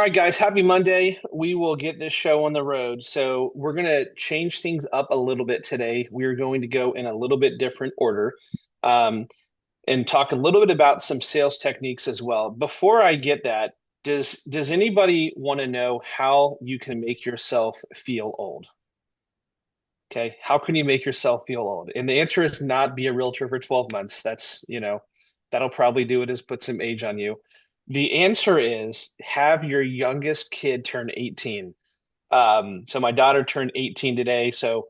All right, guys, happy Monday. We will get this show on the road. So, we're going to change things up a little bit today. We're going to go in a little bit different order um, and talk a little bit about some sales techniques as well. Before I get that, does anybody want to know how you can make yourself feel old? Okay, how can you make yourself feel old? And the answer is not be a realtor for 12 months. That'll probably do it, is put some age on you. The answer is have your youngest kid turn 18. So my daughter turned 18 today. So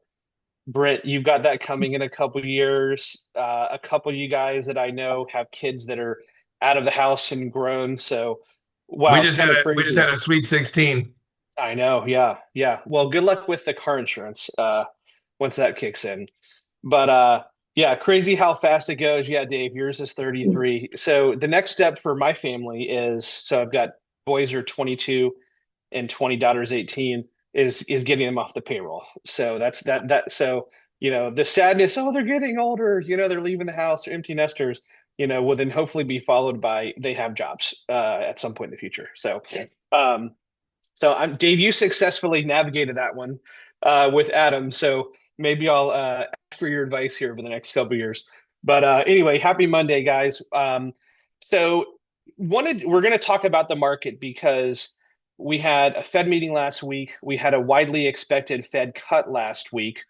Brent, you've got that coming in a couple of years. A couple of you guys that I know have kids that are out of the house and grown. So We wow, it's just had kind of a we just crazy. had a sweet 16. I know. Yeah. Yeah. Well, good luck with the car insurance once that kicks in. But yeah, crazy how fast it goes. Yeah, Dave, yours is 33. So the next step for my family is so I've got boys are 22 and 20, daughters 18, is getting them off the payroll. So that's so the sadness, oh, they're getting older, they're leaving the house, they're empty nesters, will then hopefully be followed by they have jobs at some point in the future. Um so I'm Dave, you successfully navigated that one with Adam. So maybe I'll ask for your advice here over the next couple of years. But anyway, happy Monday, guys. So we're going to talk about the market because we had a Fed meeting last week. We had a widely expected Fed cut last week.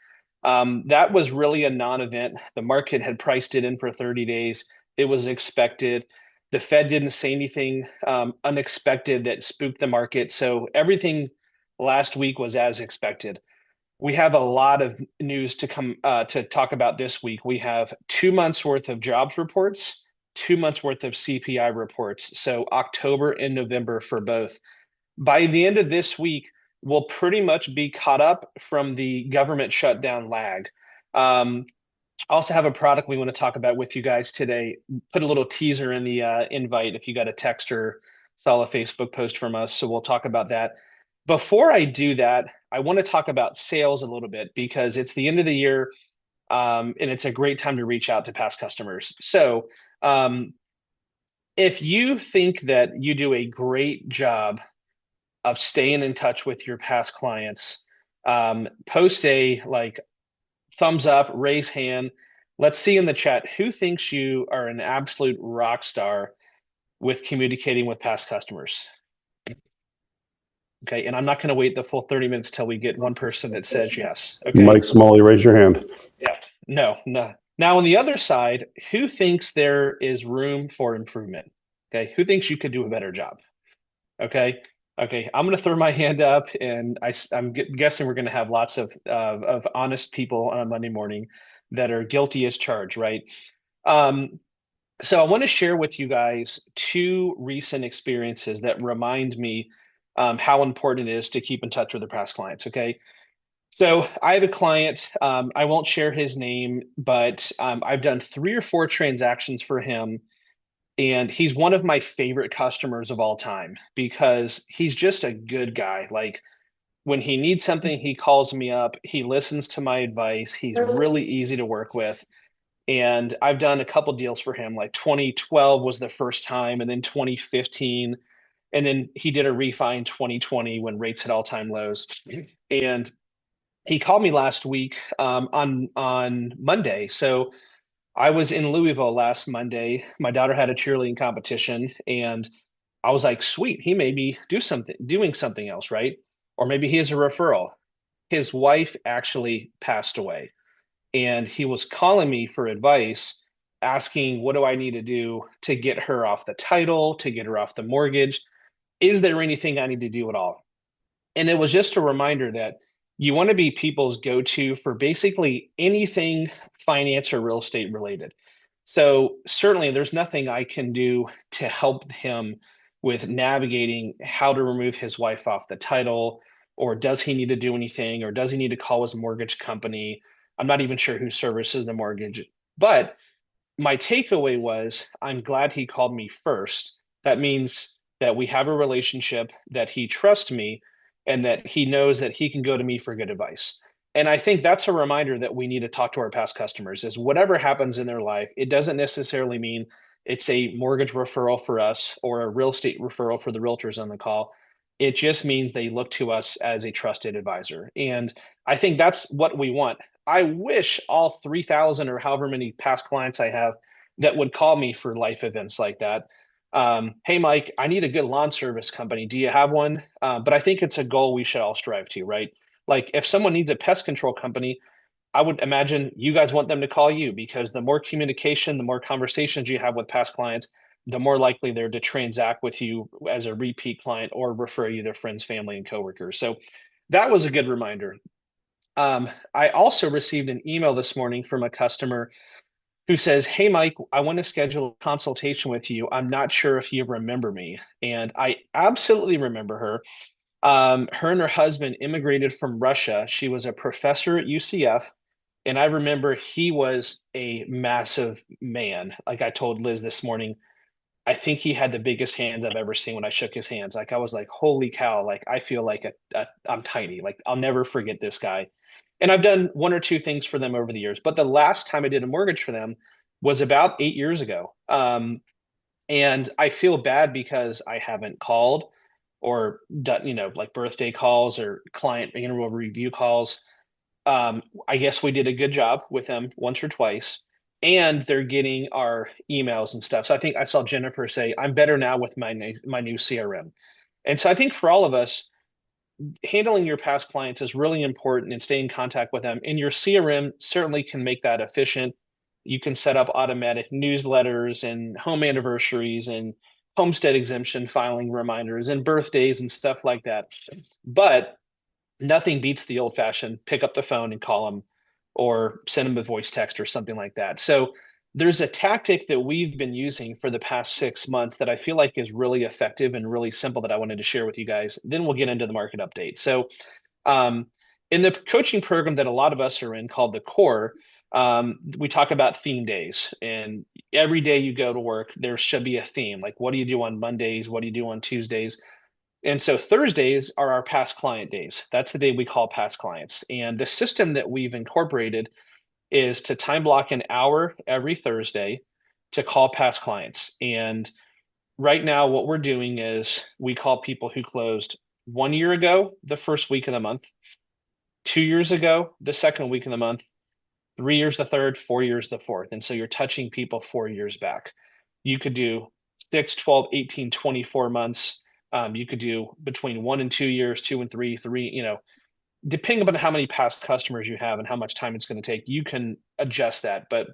That was really a non-event. The market had priced it in for 30 days. It was expected. The Fed didn't say anything unexpected that spooked the market. So everything last week was as expected. We have a lot of news to come to talk about this week. We have 2 months worth of jobs reports, 2 months worth of CPI reports. So October and November for both. By the end of this week, we'll pretty much be caught up from the government shutdown lag. I also have a product we want to talk about with you guys today. Put a little teaser in the invite if you got a text or saw a Facebook post from us. So we'll talk about that. Before I do that, I want to talk about sales a little bit because it's the end of the year and it's a great time to reach out to past customers. So if you think that you do a great job of staying in touch with your past clients, post a like thumbs up, raise hand. Let's see in the chat who thinks you are an absolute rock star with communicating with past customers. Okay, and I'm not going to wait the full 30 minutes till we get one person that says yes. Okay, Mike Smalley, raise your hand. yeah, no, no. Now on the other side, who thinks there is room for improvement? Okay, who thinks you could do a better job? Okay, okay, I'm going to throw my hand up, and I'm guessing we're going to have lots of honest people on a Monday morning that are guilty as charged, right? Um, so I want to share with you guys two recent experiences that remind me how important it is to keep in touch with the past clients. Okay. So I have a client. I won't share his name, but I've done 3 or 4 transactions for him. And he's one of my favorite customers of all time because he's just a good guy. Like when he needs something, he calls me up. He listens to my advice. He's really easy to work with. And I've done a couple deals for him. Like 2012 was the first time, and then 2015, and then he did a refi in 2020 when rates hit all-time lows. And he called me last week on Monday. So I was in Louisville last Monday. My daughter had a cheerleading competition, and I was like, "Sweet, he may be doing something else, right? Or maybe he has a referral." His wife actually passed away and he was calling me for advice, asking, what do I need to do to get her off the title, to get her off the mortgage? Is there anything I need to do at all? And it was just a reminder that you want to be people's go-to for basically anything finance or real estate related. So certainly there's nothing I can do to help him with navigating how to remove his wife off the title, or does he need to do anything, or does he need to call his mortgage company? I'm not even sure who services the mortgage. But my takeaway was I'm glad he called me first. That means that we have a relationship, that he trusts me, and that he knows that he can go to me for good advice. And I think that's a reminder that we need to talk to our past customers is whatever happens in their life, it doesn't necessarily mean it's a mortgage referral for us or a real estate referral for the realtors on the call. It just means they look to us as a trusted advisor. And I think that's what we want. I wish all 3,000 or however many past clients I have that would call me for life events like that. Hey, Mike, I need a good lawn service company. Do you have one? But I think it's a goal we should all strive to, right? Like if someone needs a pest control company, I would imagine you guys want them to call you because the more communication, the more conversations you have with past clients, the more likely they're to transact with you as a repeat client or refer you to friends, family, and coworkers. So that was a good reminder. I also received an email this morning from a customer who says, "Hey, Mike, I want to schedule a consultation with you. I'm not sure if you remember me." And I absolutely remember her. Her and her husband immigrated from Russia. She was a professor at UCF. And I remember he was a massive man. Like I told Liz this morning, I think he had the biggest hands I've ever seen when I shook his hands. Like I was like, holy cow, like I feel like I'm tiny. Like I'll never forget this guy. And I've done one or two things for them over the years, but the last time I did a mortgage for them was about 8 years ago. And I feel bad because I haven't called or done, like birthday calls or client annual review calls. I guess we did a good job with them once or twice, and they're getting our emails and stuff. So I think I saw Jennifer say, "I'm better now with my new CRM." And so I think for all of us, handling your past clients is really important and stay in contact with them. And your CRM certainly can make that efficient. You can set up automatic newsletters and home anniversaries and homestead exemption filing reminders and birthdays and stuff like that. But nothing beats the old fashioned pick up the phone and call them or send them a voice text or something like that. So there's a tactic that we've been using for the past 6 months that I feel like is really effective and really simple that I wanted to share with you guys. Then we'll get into the market update. So um, in the coaching program that a lot of us are in called the core, we talk about theme days. And every day you go to work, there should be a theme. Like, what do you do on Mondays? What do you do on Tuesdays? And so Thursdays are our past client days. That's the day we call past clients. And the system that we've incorporated is to time block an hour every Thursday to call past clients. And right now, what we're doing is we call people who closed 1 year ago, the first week of the month, 2 years ago, the second week of the month, 3 years the third, 4 years the fourth. And so you're touching people 4 years back. You could do 6, 12, 18, 24 months. You could do between 1 and 2 years, 2 and 3, three, depending upon how many past customers you have and how much time it's going to take, you can adjust that. But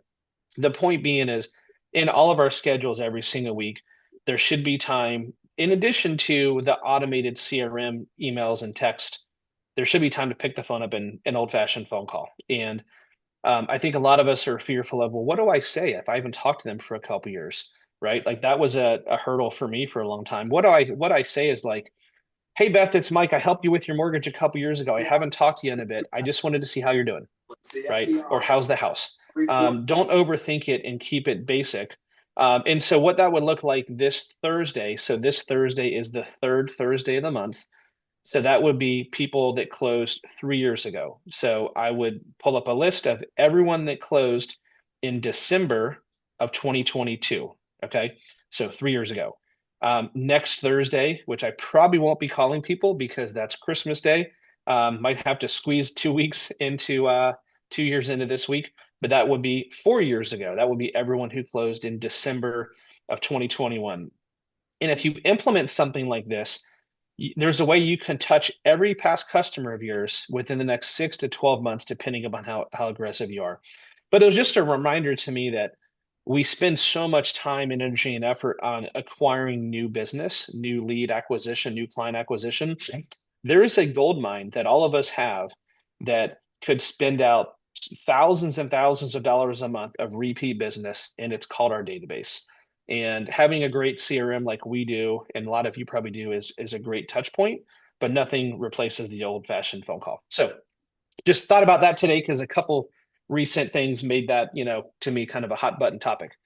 the point being is in all of our schedules every single week, there should be time, in addition to the automated CRM emails and text, there should be time to pick the phone up in an old fashioned phone call. And I think a lot of us are fearful of, well, what do I say if I haven't talked to them for a couple years, right? Like that was a hurdle for me for a long time. What I say is like, "Hey Beth, it's Mike. I helped you with your mortgage a couple years ago. I haven't talked to you in a bit. I just wanted to see how you're doing, right? Or how's the house?" Don't overthink it and keep it basic. And so what that would look like this Thursday. So this Thursday is the third Thursday of the month. So that would be people that closed 3 years ago. So I would pull up a list of everyone that closed in December of 2022. Okay. So 3 years ago. Next Thursday, which I probably won't be calling people because that's Christmas Day. Might have to squeeze 2 weeks into 2 years into this week, but that would be 4 years ago. That would be everyone who closed in December of 2021. And if you implement something like this, there's a way you can touch every past customer of yours within the next 6 to 12 months, depending upon how aggressive you are. But it was just a reminder to me that we spend so much time and energy and effort on acquiring new business, new lead acquisition, new client acquisition. There is a gold mine that all of us have that could spend out thousands and thousands of dollars a month of repeat business, and it's called our database. And having a great CRM like we do, and a lot of you probably do, is a great touch point, but nothing replaces the old fashioned phone call. So just thought about that today because a couple recent things made that, to me kind of a hot button topic.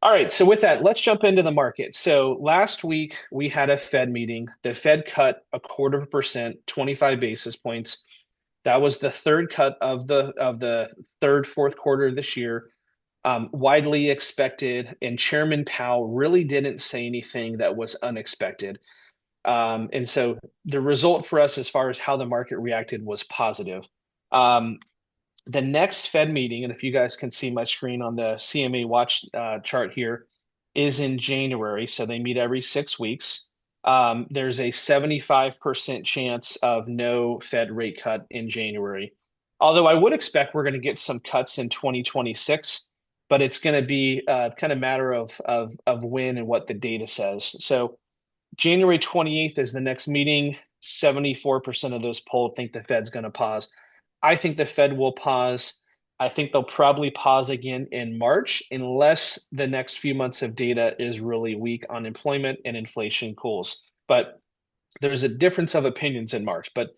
All right, so with that, let's jump into the market. So last week we had a Fed meeting. The Fed cut 0.25%, 25 basis points. That was the third cut of the third, fourth quarter of this year. Widely expected, and Chairman Powell really didn't say anything that was unexpected. And so the result for us as far as how the market reacted was positive. Um, the next Fed meeting, and if you guys can see my screen on the CME watch chart here, is in January. So they meet every 6 weeks. There's a 75% chance of no Fed rate cut in January. Although I would expect we're going to get some cuts in 2026, but it's going to be kind of matter of when and what the data says. So January 28th is the next meeting. 74% of those polled think the Fed's going to pause. I think the Fed will pause. I think they'll probably pause again in March unless the next few months of data is really weak on employment and inflation cools. But there's a difference of opinions in March, but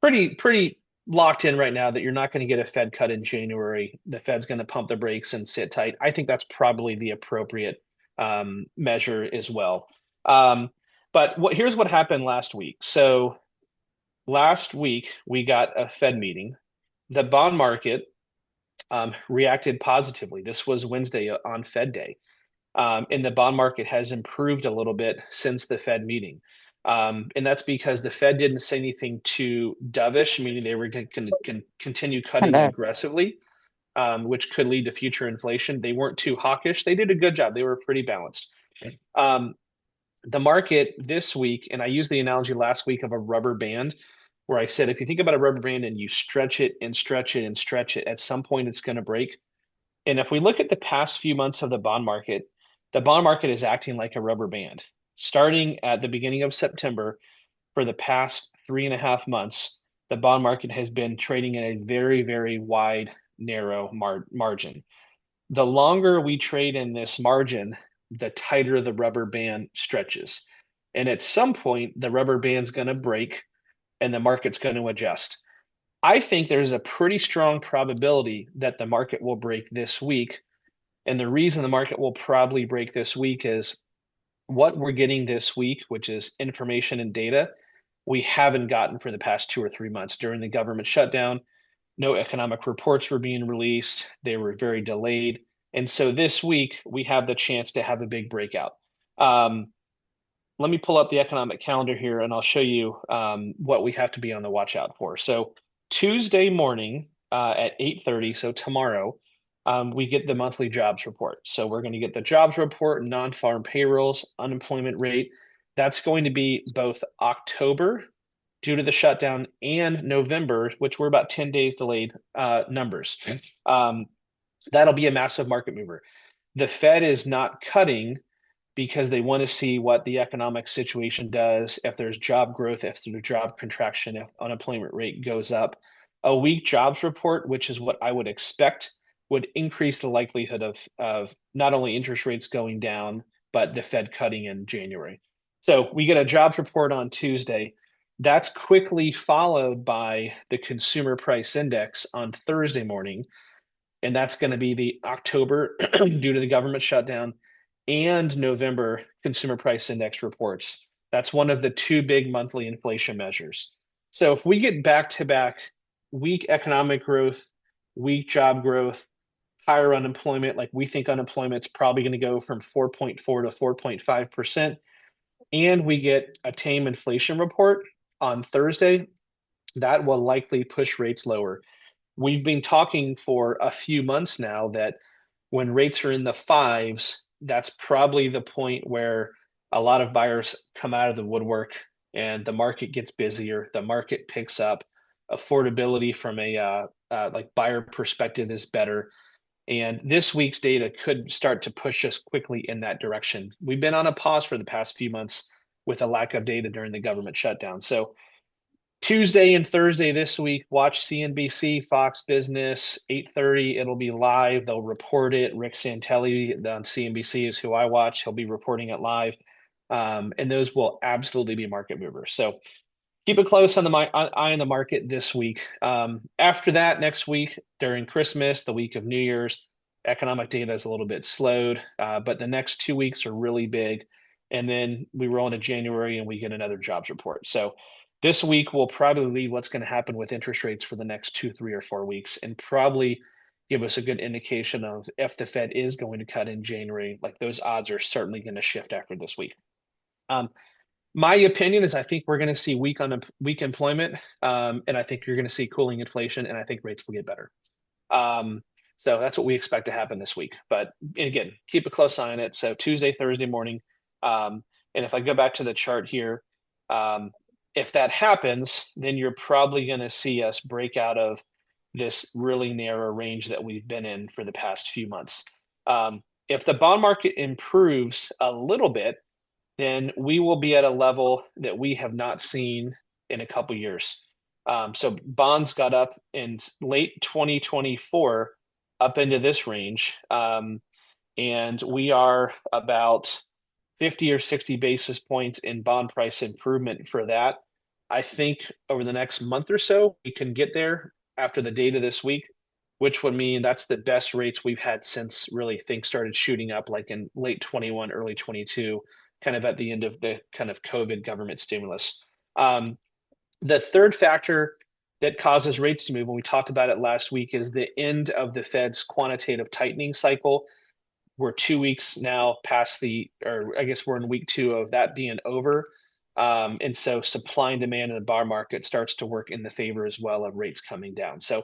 pretty locked in right now that you're not going to get a Fed cut in January. The Fed's going to pump the brakes and sit tight. I think that's probably the appropriate measure as well. Um, but here's what happened last week. So last week we got a Fed meeting. The bond market reacted positively. This was Wednesday on Fed Day. And the bond market has improved a little bit since the Fed meeting. And that's because the Fed didn't say anything too dovish, meaning they were going to continue cutting Hello. aggressively, which could lead to future inflation. They weren't too hawkish. They did a good job. They were pretty balanced. Um, the market this week, and I used the analogy last week of a rubber band, where I said if you think about a rubber band and you stretch it and stretch it and stretch it, at some point it's going to break. And if we look at the past few months of the bond market is acting like a rubber band. Starting at the beginning of September, for the past 3.5 months, the bond market has been trading in a very, very wide, narrow margin. The longer we trade in this margin, the tighter the rubber band stretches. And at some point, the rubber band's going to break and the market's going to adjust. I think there's a pretty strong probability that the market will break this week. And the reason the market will probably break this week is what we're getting this week, which is information and data, we haven't gotten for the past 2 or 3 months. During the government shutdown, no economic reports were being released, they were very delayed. And so this week, we have the chance to have a big breakout. Um, Let me pull up the economic calendar here and I'll show you what we have to be on the watch out for. So Tuesday morning at 8:30, so tomorrow, we get the monthly jobs report. So we're going to get the jobs report, non-farm payrolls, unemployment rate. That's going to be both October due to the shutdown and November, which were about 10 days delayed numbers. Um, that'll be a massive market mover. The Fed is not cutting because they want to see what the economic situation does, if there's job growth, if there's job contraction, if unemployment rate goes up. A weak jobs report, which is what I would expect, would increase the likelihood of not only interest rates going down, but the Fed cutting in January. So we get a jobs report on Tuesday. That's quickly followed by the consumer price index on Thursday morning, and that's going to be the October due to the government shutdown and November consumer price index reports. That's one of the two big monthly inflation measures. So if we get back to back weak economic growth, weak job growth, higher unemployment, like we think unemployment's probably going to go from 4.4 to 4.5%, and we get a tame inflation report on Thursday, that will likely push rates lower. We've been talking for a few months now that when rates are in the fives, that's probably the point where a lot of buyers come out of the woodwork and the market gets busier, the market picks up, affordability from a like buyer perspective is better. And this week's data could start to push us quickly in that direction. We've been on a pause for the past few months with a lack of data during the government shutdown. So Tuesday and Thursday this week, watch CNBC, Fox Business, 8:30. It'll be live. They'll report it. Rick Santelli on CNBC is who I watch. He'll be reporting it live. And those will absolutely be market movers. So keep a close on the eye on the market this week. After that, next week during Christmas, the week of New Year's, economic data is a little bit slowed, but the next 2 weeks are really big. And then we roll into January and we get another jobs report. So this week will probably lead what's going to happen with interest rates for the next 2, 3, or 4 weeks, and probably give us a good indication of if the Fed is going to cut in January. Like those odds are certainly going to shift after this week. Um, My opinion is I think we're going to see weak employment, and I think you're going to see cooling inflation, and I think rates will get better. Um, so that's what we expect to happen this week. But again, keep a close eye on it. So Tuesday, Thursday morning. Um, and if I go back to the chart here, um, if that happens, then you're probably going to see us break out of this really narrow range that we've been in for the past few months. If the bond market improves a little bit, then we will be at a level that we have not seen in a couple years. So bonds got up in late 2024 up into this range. And we are about 50 or 60 basis points in bond price improvement for that. I think over the next month or so, we can get there after the data this week, which would mean that's the best rates we've had since really things started shooting up, like in late 21, early 22, kind of at the end of the kind of COVID government stimulus. The third factor that causes rates to move, when we talked about it last week, is the end of the Fed's quantitative tightening cycle. We're 2 weeks now past or I guess we're in week two of that being over. And so supply and demand in the bond market starts to work in the favor as well of rates coming down. So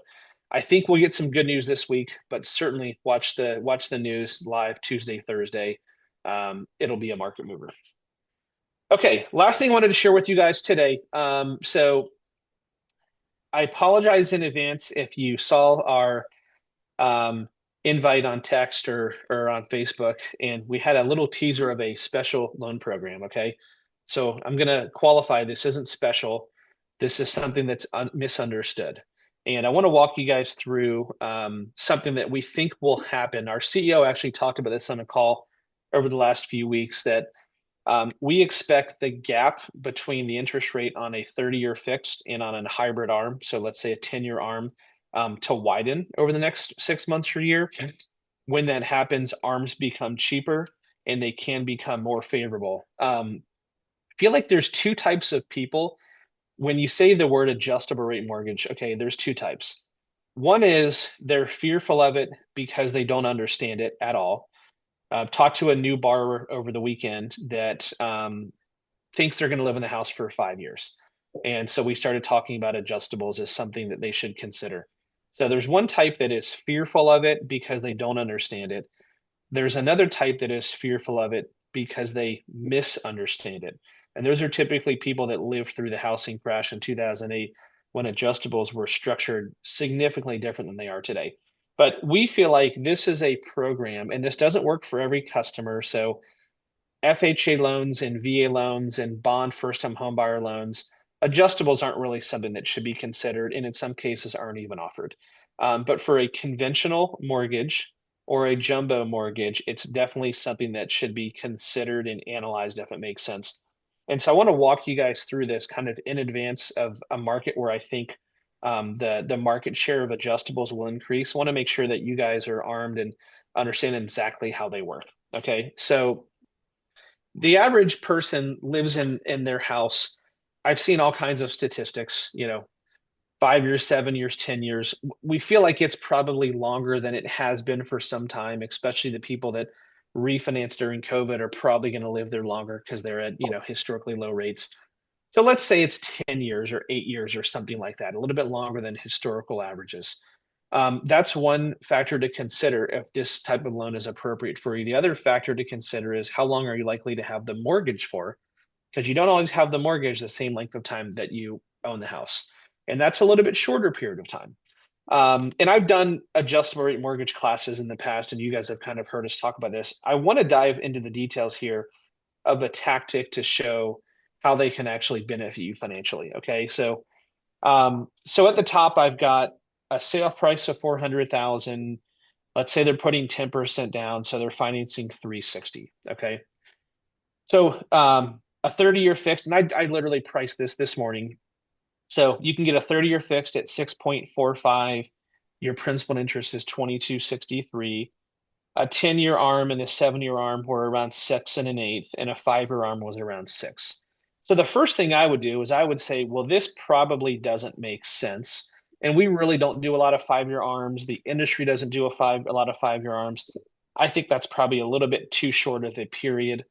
I think we'll get some good news this week, but certainly watch the news live Tuesday, Thursday. It'll be a market mover. Okay, last thing I wanted to share with you guys today. So I apologize in advance if you saw our um, invite on text or on Facebook, and we had a little teaser of a special loan program. Okay, so I'm going to qualify this isn't special. This is something that's misunderstood, and I want to walk you guys through something that we think will happen. Our CEO actually talked about this on a call over the last few weeks that we expect the gap between the interest rate on a 30-year fixed and on a hybrid arm, so let's say a 10-year arm, to widen over the next 6 months or year. When that happens, arms become cheaper and they can become more favorable. I feel like there's two types of people. When you say the word adjustable rate mortgage, okay, there's two types. One is they're fearful of it because they don't understand it at all. Talked to a new borrower over the weekend that thinks they're going to live in the house for 5 years. And so we started talking about adjustables as something that they should consider. So there's one type that is fearful of it because they don't understand it. There's another type that is fearful of it because they misunderstand it. And those are typically people that lived through the housing crash in 2008 when adjustables were structured significantly different than they are today. But we feel like this is a program, and this doesn't work for every customer. So FHA loans and VA loans and bond first-time homebuyer loans, adjustables aren't really something that should be considered, and in some cases aren't even offered. But for a conventional mortgage or a jumbo mortgage, it's definitely something that should be considered and analyzed if it makes sense. And so I want to walk you guys through this kind of in advance of a market where I think the market share of adjustables will increase. I want to make sure that you guys are armed and understand exactly how they work. Okay, so the average person lives in their house. I've seen all kinds of statistics, 5 years, 7 years, 10 years. We feel like it's probably longer than it has been for some time, especially the people that refinanced during COVID are probably going to live there longer because they're at, historically low rates. So let's say it's 10 years or 8 years or something like that, a little bit longer than historical averages. That's one factor to consider if this type of loan is appropriate for you. The other factor to consider is how long are you likely to have the mortgage for? Because you don't always have the mortgage the same length of time that you own the house. And that's a little bit shorter period of time. And I've done adjustable rate mortgage classes in the past, and you guys have kind of heard us talk about this. I want to dive into the details here of a tactic to show how they can actually benefit you financially. Okay, so at the top, I've got a sale price of 400,000. Let's say they're putting 10% down, so they're financing 360. Okay, so a 30-year fixed, and I literally priced this morning. So you can get a 30-year fixed at 6.45. Your principal and interest is 2263. A 10-year arm and a 7-year arm were around 6 and an eighth, and a 5-year arm was around 6. So the first thing I would do is I would say, well, this probably doesn't make sense. And we really don't do a lot of 5-year arms. The industry doesn't do a lot of 5-year arms. I think that's probably a little bit too short of a period.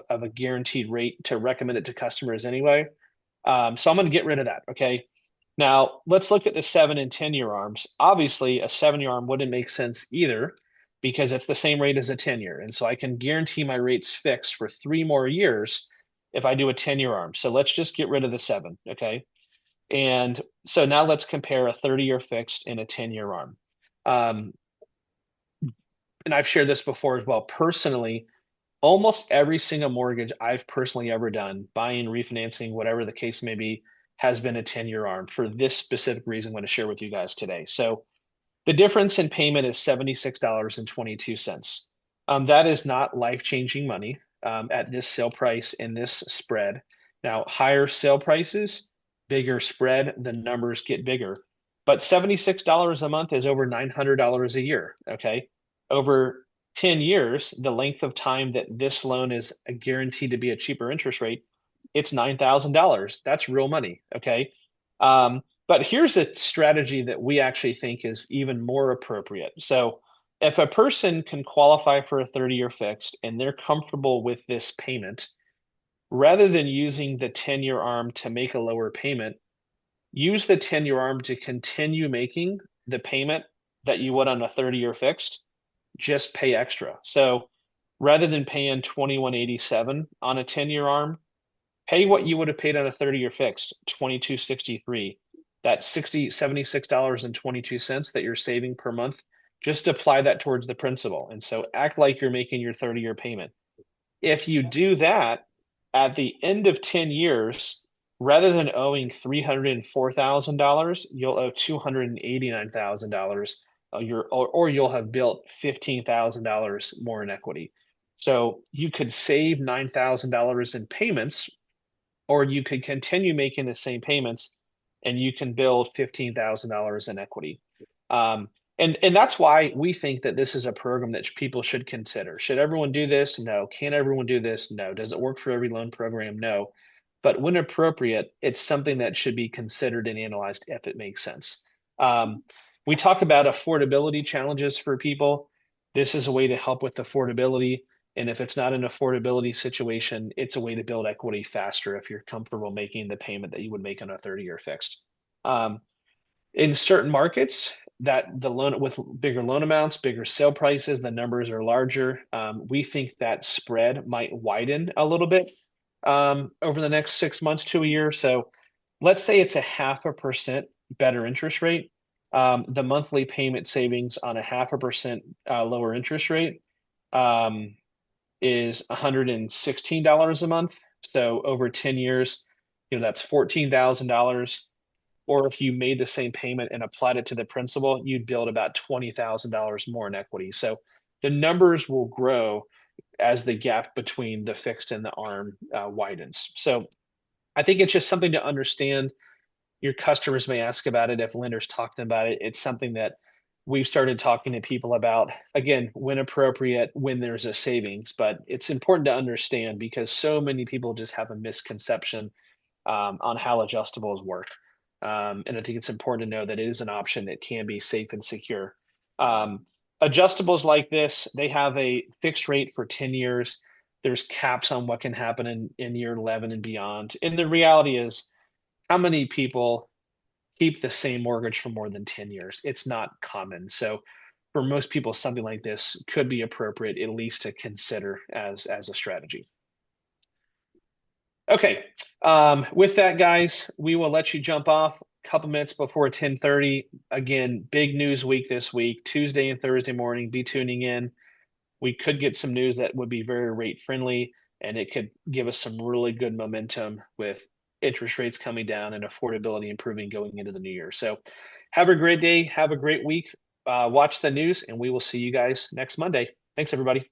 of a guaranteed rate to recommend it to customers anyway. So I'm going to get rid of that. Okay. Now let's look at the 7 and 10 year arms. Obviously, a 7 year arm wouldn't make sense either because it's the same rate as a 10 year. And so I can guarantee my rates fixed for 3 more years if I do a 10 year arm. So let's just get rid of the seven. Okay. And so now let's compare a 30-year fixed and a 10-year arm. Um, and I've shared this before as well. Personally, almost every single mortgage I've personally ever done, buying, refinancing, whatever the case may be, has been a 10-year arm for this specific reason I'm going to share with you guys today. So the difference in payment is $76.22. That is not life-changing money at this sale price in this spread. Now, higher sale prices, bigger spread, the numbers get bigger. But $76 a month is over $900 a year, okay? Over 10 years, the length of time that this loan is guaranteed to be a cheaper interest rate, it's $9,000. That's real money, okay? But here's a strategy that we actually think is even more appropriate. So if a person can qualify for a 30-year fixed and they're comfortable with this payment, rather than using the 10-year arm to make a lower payment, use the 10-year arm to continue making the payment that you would on a 30-year fixed, just pay extra. So rather than paying 2187 on a 10-year arm, pay what you would have paid on a 30-year fixed, 2263. That $76.22 that you're saving per month, just apply that towards the principal. And so act like you're making your 30-year payment. If you do that at the end of 10 years, rather than owing $304,000, you'll owe $289,000, or you'll have built $15,000 more in equity. So you could save $9,000 in payments, or you could continue making the same payments and you can build $15,000 in equity. And that's why we think that this is a program that people should consider. Should everyone do this? No. Can everyone do this? No. Does it work for every loan program? No. But when appropriate, it's something that should be considered and analyzed if it makes sense. We talk about affordability challenges for people. This is a way to help with affordability. And if it's not an affordability situation, it's a way to build equity faster if you're comfortable making the payment that you would make on a 30-year fixed. In certain markets, that the loan with bigger loan amounts, bigger sale prices, the numbers are larger. We think that spread might widen a little bit over the next 6 months to a year. So let's say it's a 0.5% better interest rate. The monthly payment savings on a 0.5% lower interest rate is $116 a month. So over 10 years, that's $14,000. Or if you made the same payment and applied it to the principal, you'd build about $20,000 more in equity. So the numbers will grow as the gap between the fixed and the arm widens. So I think it's just something to understand. Your customers may ask about it if lenders talk to them about it. It's something that we've started talking to people about, again, when appropriate, when there's a savings. But it's important to understand because so many people just have a misconception on how adjustables work. And I think it's important to know that it is an option that can be safe and secure. Adjustables like this, they have a fixed rate for 10 years. There's caps on what can happen in year 11 and beyond. And the reality is, how many people keep the same mortgage for more than 10 years? It's not common. So for most people, something like this could be appropriate, at least to consider as a strategy. Okay. With that, guys, we will let you jump off a couple minutes before 10:30. Again, big news week this week, Tuesday and Thursday morning. Be tuning in. We could get some news that would be very rate friendly, and it could give us some really good momentum with interest rates coming down and affordability improving going into the new year. So have a great day. Have a great week. Watch the news, and we will see you guys next Monday. Thanks, everybody.